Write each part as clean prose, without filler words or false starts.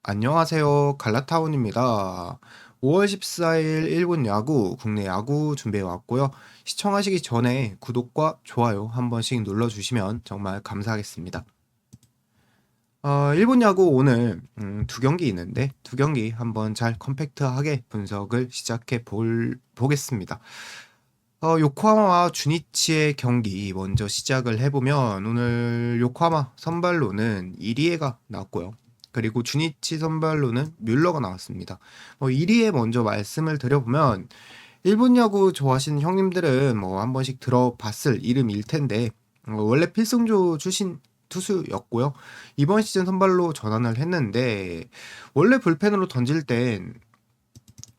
안녕하세요. 갈라타운입니다. 5월 14일 일본 야구, 국내 야구 준비해 왔고요. 시청하시기 전에 구독과 좋아요 한 번씩 눌러주시면 정말 감사하겠습니다. 일본 야구 오늘 두 경기 있는데 두 경기 한번 잘 컴팩트하게 분석을 보겠습니다. 요코하마와 주니치의 경기 먼저 시작을 해보면 오늘 요코하마 선발로는 이리에가 나왔고요. 그리고 주니치 선발로는 뮬러가 나왔습니다. 이리에 먼저 말씀을 드려보면 일본 야구 좋아하시는 형님들은 한 번씩 들어봤을 이름일 텐데 원래 필승조 출신 투수였고요. 이번 시즌 선발로 전환을 했는데 원래 불펜으로 던질 땐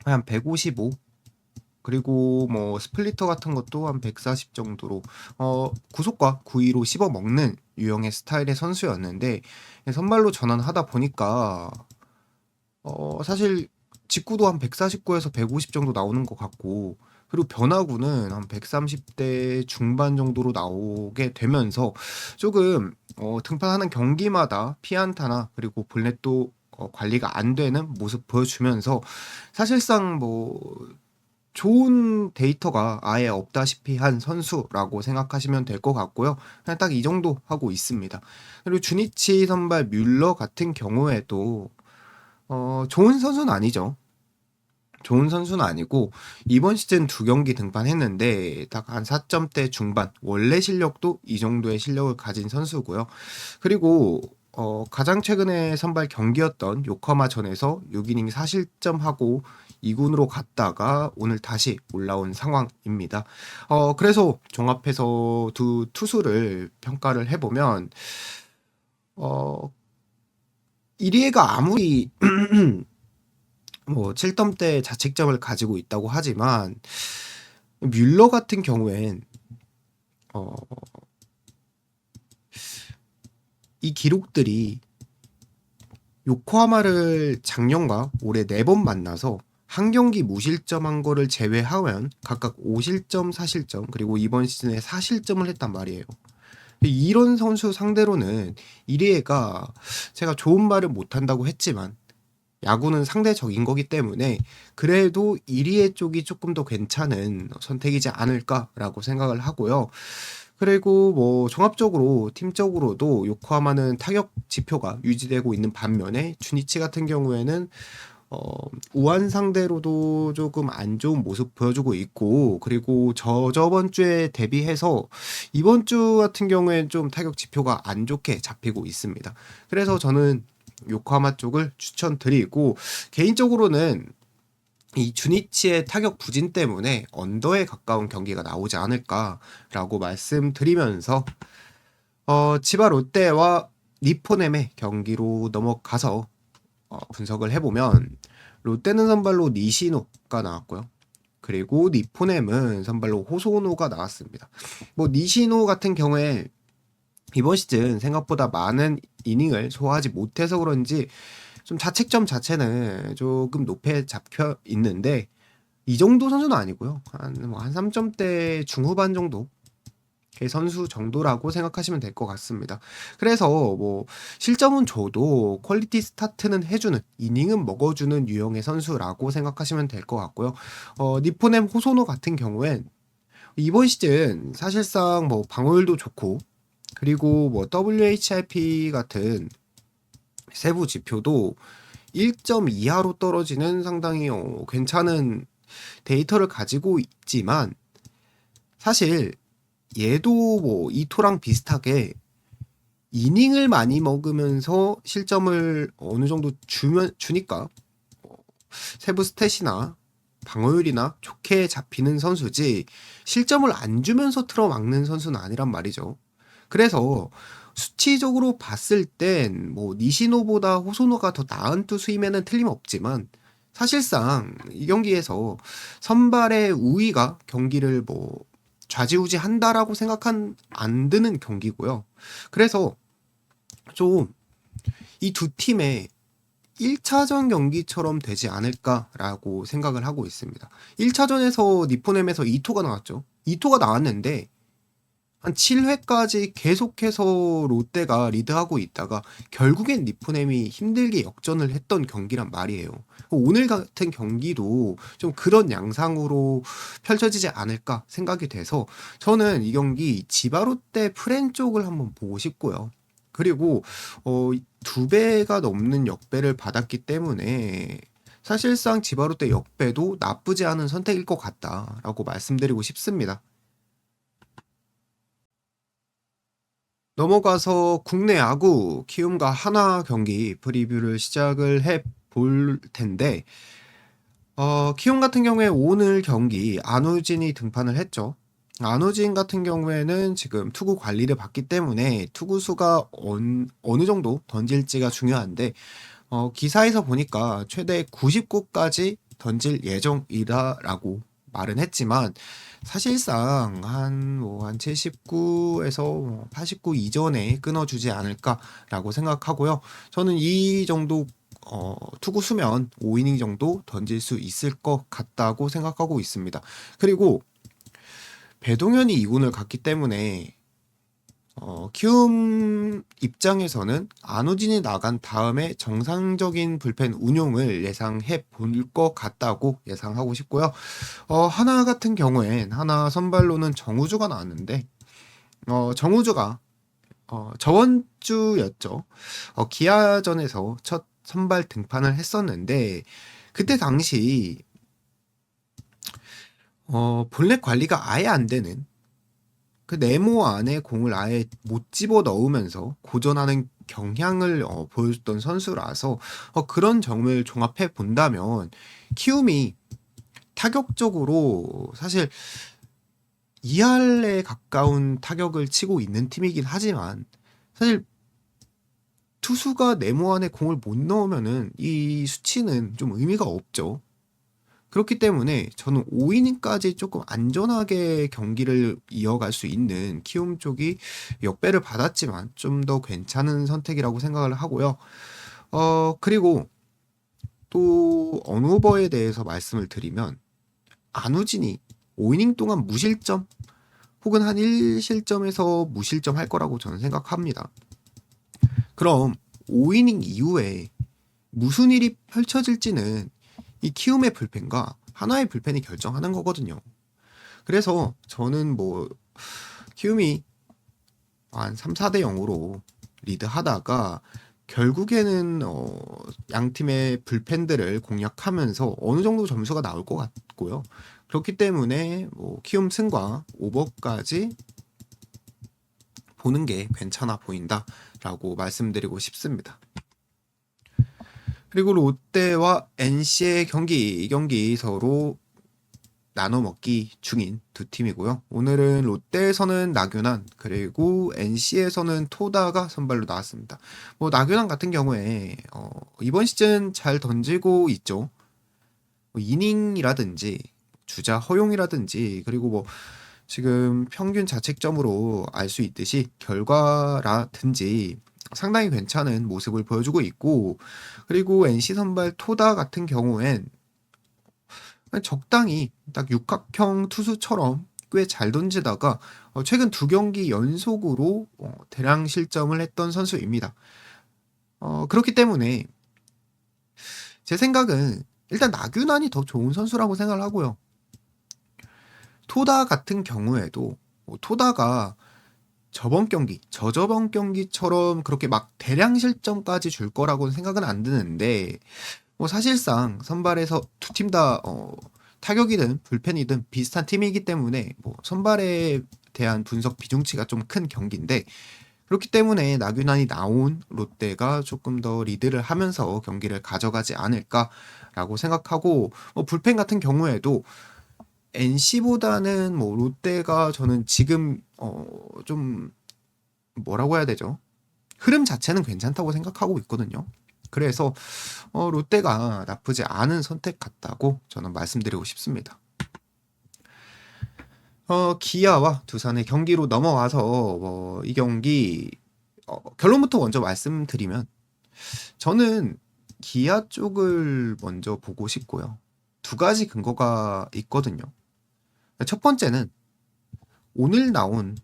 한 155, 그리고 스플리터 같은 것도 한 140 정도로 구속과 구위로 씹어 먹는 유형의 스타일의 선수였는데 선발로 전환하다 보니까 사실 직구도 한 149에서 150 정도 나오는 것 같고, 그리고 변화구는 한 130대 중반 정도로 나오게 되면서 조금 등판하는 경기마다 피안타나 그리고 볼넷도 관리가 안 되는 모습 보여주면서 사실상 좋은 데이터가 아예 없다시피 한 선수라고 생각하시면 될 것 같고요. 그냥 딱 이 정도 하고 있습니다. 그리고 주니치 선발 뮬러 같은 경우에도 좋은 선수는 아니죠. 좋은 선수는 아니고 이번 시즌 두 경기 등판했는데 딱 한 4점대 중반, 원래 실력도 이 정도의 실력을 가진 선수고요. 그리고 가장 최근에 선발 경기였던 요코하마전에서 6이닝 4실점하고 2군으로 갔다가 오늘 다시 올라온 상황입니다. 그래서 종합해서 두 투수를 평가를 해보면 어, 이리에가 아무리 7점대 자책점을 가지고 있다고 하지만 뮬러 같은 경우엔 어, 이 기록들이 요코하마를 작년과 올해 4번 만나서 한 경기 무실점한 거를 제외하면 각각 5실점, 4실점, 그리고 이번 시즌에 4실점을 했단 말이에요. 이런 선수 상대로는 이리에가, 제가 좋은 말을 못한다고 했지만 야구는 상대적인 거기 때문에 그래도 이리에 쪽이 조금 더 괜찮은 선택이지 않을까라고 생각을 하고요. 그리고 종합적으로 팀적으로도 요코하마는 타격 지표가 유지되고 있는 반면에 주니치 같은 경우에는 우한 상대로도 조금 안 좋은 모습 보여주고 있고, 그리고 저번 주에 대비해서 이번 주 같은 경우엔 좀 타격 지표가 안 좋게 잡히고 있습니다. 그래서 저는 요코하마 쪽을 추천드리고, 개인적으로는 이 주니치의 타격 부진 때문에 언더에 가까운 경기가 나오지 않을까라고 말씀드리면서 치바 롯데와 니포넴의 경기로 넘어가서 분석을 해보면 롯데는 선발로 니시노가 나왔고요. 그리고 니포넴은 선발로 호소노가 나왔습니다. 니시노 같은 경우에 이번 시즌 생각보다 많은 이닝을 소화하지 못해서 그런지 좀 자책점 자체는 조금 높게 잡혀 있는데 이 정도 선수는 아니고요. 한 3점대 중후반 정도 선수 정도라고 생각하시면 될 것 같습니다. 그래서 실점은 줘도 퀄리티 스타트는 해주는, 이닝은 먹어주는 유형의 선수라고 생각하시면 될 것 같고요. 니포넴 호소노 같은 경우엔 이번 시즌 사실상 방어율도 좋고, 그리고 WHIP 같은 세부 지표도 1점 이하로 떨어지는 상당히 괜찮은 데이터를 가지고 있지만, 사실 얘도 이토랑 비슷하게 이닝을 많이 먹으면서 실점을 어느 정도 주니까 세부 스탯이나 방어율이나 좋게 잡히는 선수지, 실점을 안 주면서 틀어막는 선수는 아니란 말이죠. 그래서 수치적으로 봤을 땐 니시노보다 호소노가 더 나은 투수임에는 틀림없지만, 사실상 이 경기에서 선발의 우위가 경기를 좌지우지한다라고 생각한 안 드는 경기고요. 그래서 좀 이 두 팀의 1차전 경기처럼 되지 않을까라고 생각을 하고 있습니다. 1차전에서 니포넴에서 2토가 나왔죠. 2토가 나왔는데 한 7회까지 계속해서 롯데가 리드하고 있다가 결국엔 니포넴이 힘들게 역전을 했던 경기란 말이에요. 오늘 같은 경기도 좀 그런 양상으로 펼쳐지지 않을까 생각이 돼서 저는 이 경기 지바롯데 프렌 쪽을 한번 보고 싶고요. 그리고 2배가 넘는 역배를 받았기 때문에 사실상 지바롯데 역배도 나쁘지 않은 선택일 것 같다라고 말씀드리고 싶습니다. 넘어가서 국내 야구 키움과 하나 경기 프리뷰를 시작을 해 볼 텐데 키움 같은 경우에 오늘 경기 안우진이 등판을 했죠. 안우진 같은 경우에는 지금 투구 관리를 받기 때문에 투구수가 어느 정도 던질지가 중요한데 기사에서 보니까 최대 99까지 던질 예정이다라고 말은 했지만 사실상 한 79에서 89 이전에 끊어주지 않을까라고 생각하고요. 저는 이 정도 투구 수면 5이닝 정도 던질 수 있을 것 같다고 생각하고 있습니다. 그리고 배동현이 2군을 갔기 때문에 키움 입장에서는 안우진이 나간 다음에 정상적인 불펜 운용을 예상해 볼 것 같다고 예상하고 싶고요. 하나 같은 경우엔 하나 선발로는 정우주가 나왔는데 정우주가 저번 주였죠. 기아전에서 첫 선발 등판을 했었는데 그때 당시 볼넷 관리가 아예 안 되는 그 네모 안에 공을 아예 못 집어 넣으면서 고전하는 경향을 보여줬던 선수라서 그런 점을 종합해 본다면 키움이 타격적으로 사실 2할에 가까운 타격을 치고 있는 팀이긴 하지만 사실 투수가 네모 안에 공을 못 넣으면은 이 수치는 좀 의미가 없죠. 그렇기 때문에 저는 5이닝까지 조금 안전하게 경기를 이어갈 수 있는 키움 쪽이 역배를 받았지만 좀 더 괜찮은 선택이라고 생각을 하고요. 그리고 또 언오버에 대해서 말씀을 드리면 안우진이 5이닝 동안 무실점 혹은 한 1실점에서 무실점 할 거라고 저는 생각합니다. 그럼 5이닝 이후에 무슨 일이 펼쳐질지는 이 키움의 불펜과 하나의 불펜이 결정하는 거거든요. 그래서 저는 키움이 한 3, 4대 0으로 리드하다가 결국에는 양 팀의 불펜들을 공략하면서 어느 정도 점수가 나올 것 같고요. 그렇기 때문에 키움 승과 오버까지 보는 게 괜찮아 보인다라고 말씀드리고 싶습니다. 그리고 롯데와 NC의 경기, 이 경기 서로 나눠 먹기 중인 두 팀이고요. 오늘은 롯데에서는 나균환 그리고 NC에서는 토다가 선발로 나왔습니다. 나균환 같은 경우에 이번 시즌 잘 던지고 있죠. 이닝이라든지 주자 허용이라든지 그리고 지금 평균 자책점으로 알 수 있듯이 결과라든지 상당히 괜찮은 모습을 보여주고 있고 그리고 NC 선발 토다 같은 경우엔 적당히 딱 육각형 투수처럼 꽤 잘 던지다가 최근 2경기 연속으로 대량 실점을 했던 선수입니다. 그렇기 때문에 제 생각은 일단 나균환이 더 좋은 선수라고 생각을 하고요. 토다 같은 경우에도 토다가 저번 경기, 저저번 경기처럼 그렇게 막 대량 실점까지 줄 거라고는 생각은 안 드는데 사실상 선발에서 두 팀 다 타격이든 불펜이든 비슷한 팀이기 때문에 선발에 대한 분석 비중치가 좀 큰 경기인데 그렇기 때문에 나균환이 나온 롯데가 조금 더 리드를 하면서 경기를 가져가지 않을까라고 생각하고 불펜 같은 경우에도 NC보다는 롯데가 저는 지금 좀 뭐라고 해야 되죠? 흐름 자체는 괜찮다고 생각하고 있거든요. 그래서 롯데가 나쁘지 않은 선택 같다고 저는 말씀드리고 싶습니다. 기아와 두산의 경기로 넘어와서 이 경기 결론부터 먼저 말씀드리면 저는 기아 쪽을 먼저 보고 싶고요. 두 가지 근거가 있거든요. 첫 번째는 오늘 나온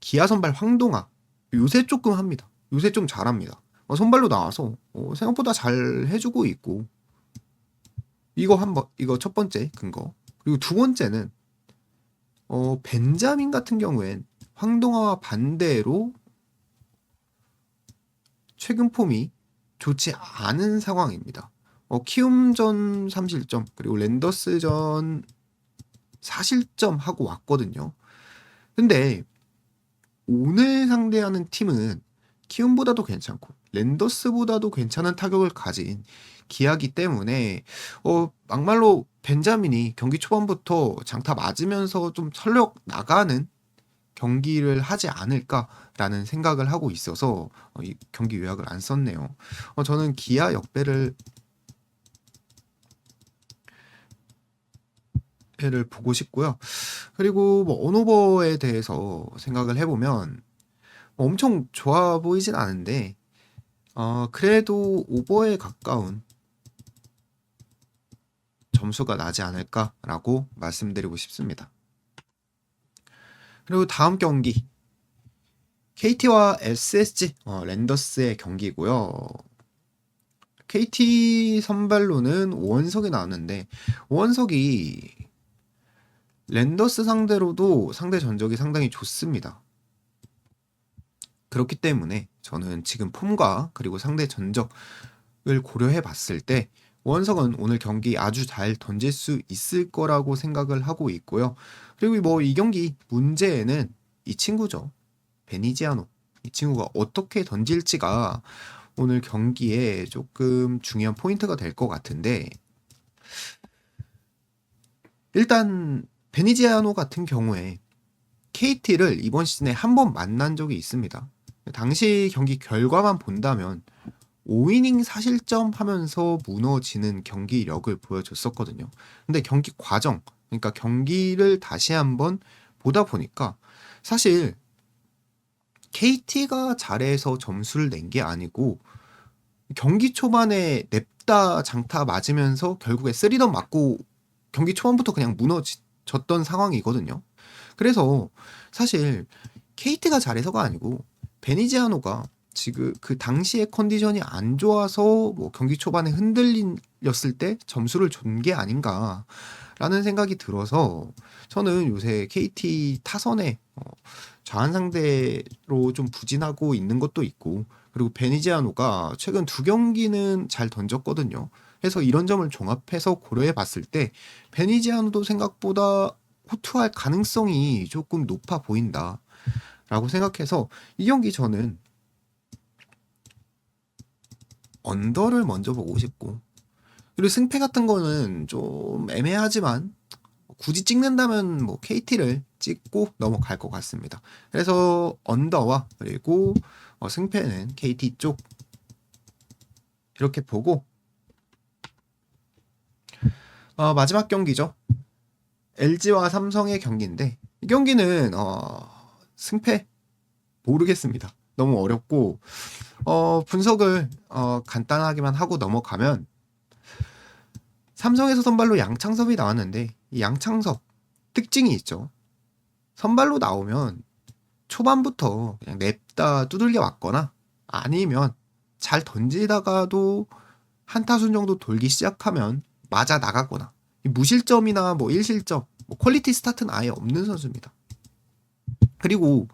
기아 선발 황동아 요새 조금 합니다. 요새 좀 잘합니다. 선발로 나와서 생각보다 잘 해주고 있고 이거 첫 번째 근거. 그리고 두 번째는 벤자민 같은 경우엔 황동아와 반대로 최근 폼이 좋지 않은 상황입니다. 키움전 3실점 그리고 랜더스전 4실점 하고 왔거든요. 근데 오늘 상대하는 팀은 키움보다도 괜찮고 랜더스보다도 괜찮은 타격을 가진 기아기 때문에 막말로 벤자민이 경기 초반부터 장타 맞으면서 좀 설력 나가는 경기를 하지 않을까라는 생각을 하고 있어서 이 경기 요약을 안 썼네요. 저는 기아 역배를 보고 싶고요. 그리고 뭐 언오버에 대해서 생각을 해보면 엄청 좋아 보이진 않은데 그래도 오버에 가까운 점수가 나지 않을까라고 말씀드리고 싶습니다. 그리고 다음 경기 KT와 SSG 랜더스의 경기고요. KT 선발로는 오원석이 나왔는데 오원석이 랜더스 상대로도 상대 전적이 상당히 좋습니다. 그렇기 때문에 저는 지금 폼과 그리고 상대 전적을 고려해 봤을 때 오원석은 오늘 경기 아주 잘 던질 수 있을 거라고 생각을 하고 있고요. 그리고 뭐 이 경기 문제는 이 친구죠. 베니지아노. 이 친구가 어떻게 던질지가 오늘 경기에 조금 중요한 포인트가 될 것 같은데 일단 베니지아노 같은 경우에 KT를 이번 시즌에 한 번 만난 적이 있습니다. 당시 경기 결과만 본다면 5이닝 4실점 하면서 무너지는 경기력을 보여줬었거든요. 근데 경기 과정, 그러니까 경기를 다시 한번 보다 보니까 사실 KT가 잘해서 점수를 낸 게 아니고 경기 초반에 냅다 장타 맞으면서 결국에 쓰리던 맞고 경기 초반부터 그냥 무너졌던 상황이거든요. 그래서 사실 KT가 잘해서가 아니고 베니지아노가 지금 그 당시의 컨디션이 안 좋아서 뭐 경기 초반에 흔들렸을 때 점수를 준 게 아닌가라는 생각이 들어서 저는 요새 KT 타선에 좌한 상대로 좀 부진하고 있는 것도 있고 그리고 베니지아노가 최근 두 경기는 잘 던졌거든요. 그래서 이런 점을 종합해서 고려해 봤을 때 베니지아노도 생각보다 호투할 가능성이 조금 높아 보인다라고 생각해서 이 경기 저는 언더를 먼저 보고 싶고 그리고 승패 같은 거는 좀 애매하지만 굳이 찍는다면 뭐 KT를 찍고 넘어갈 것 같습니다. 그래서 언더와 그리고 승패는 KT 쪽 이렇게 보고 마지막 경기죠. LG와 삼성의 경기인데 이 경기는 승패 모르겠습니다. 너무 어렵고 분석을 간단하게만 하고 넘어가면 삼성에서 선발로 양창섭이 나왔는데 이 양창섭 특징이 있죠. 선발로 나오면 초반부터 그냥 냅다 두들겨 맞거나 아니면 잘 던지다가도 한 타순 정도 돌기 시작하면 맞아 나가거나 무실점이나 뭐 1실점 뭐 퀄리티 스타트는 아예 없는 선수입니다. 그리고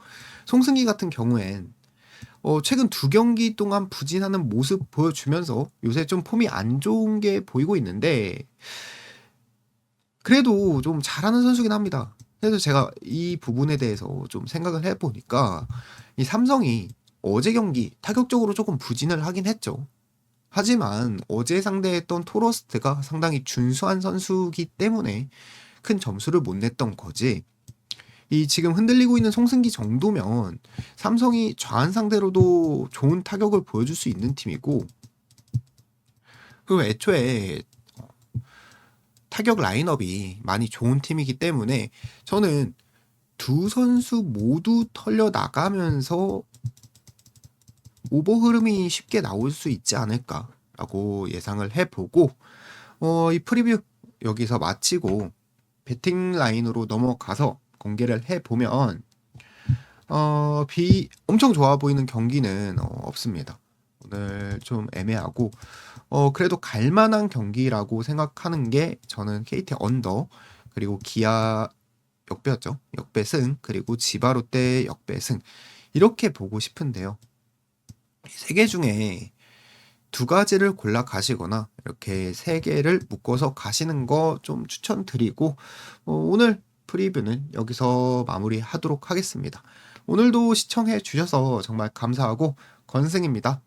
송승기 같은 경우엔 최근 두 경기 동안 부진하는 모습 보여주면서 요새 좀 폼이 안 좋은 게 보이고 있는데 그래도 좀 잘하는 선수긴 합니다. 그래서 제가 이 부분에 대해서 좀 생각을 해보니까 이 삼성이 어제 경기 타격적으로 조금 부진을 하긴 했죠. 하지만 어제 상대했던 토러스트가 상당히 준수한 선수이기 때문에 큰 점수를 못 냈던 거지. 이 지금 흔들리고 있는 송승기 정도면 삼성이 좌한 상대로도 좋은 타격을 보여줄 수 있는 팀이고 그리고 애초에 타격 라인업이 많이 좋은 팀이기 때문에 저는 두 선수 모두 털려 나가면서 오버 흐름이 쉽게 나올 수 있지 않을까라고 예상을 해보고 이 프리뷰 여기서 마치고 배팅 라인으로 넘어가서 공개를 해보면 엄청 좋아 보이는 경기는 없습니다. 오늘 좀 애매하고 그래도 갈 만한 경기라고 생각하는 게 저는 KT 언더 그리고 기아 역배였죠. 역배승 그리고 지바 롯데 역배승 이렇게 보고 싶은데요. 세 개 중에 두 가지를 골라 가시거나 이렇게 세 개를 묶어서 가시는 거 좀 추천드리고 오늘 프리뷰는 여기서 마무리하도록 하겠습니다. 오늘도 시청해 주셔서 정말 감사하고 건승입니다.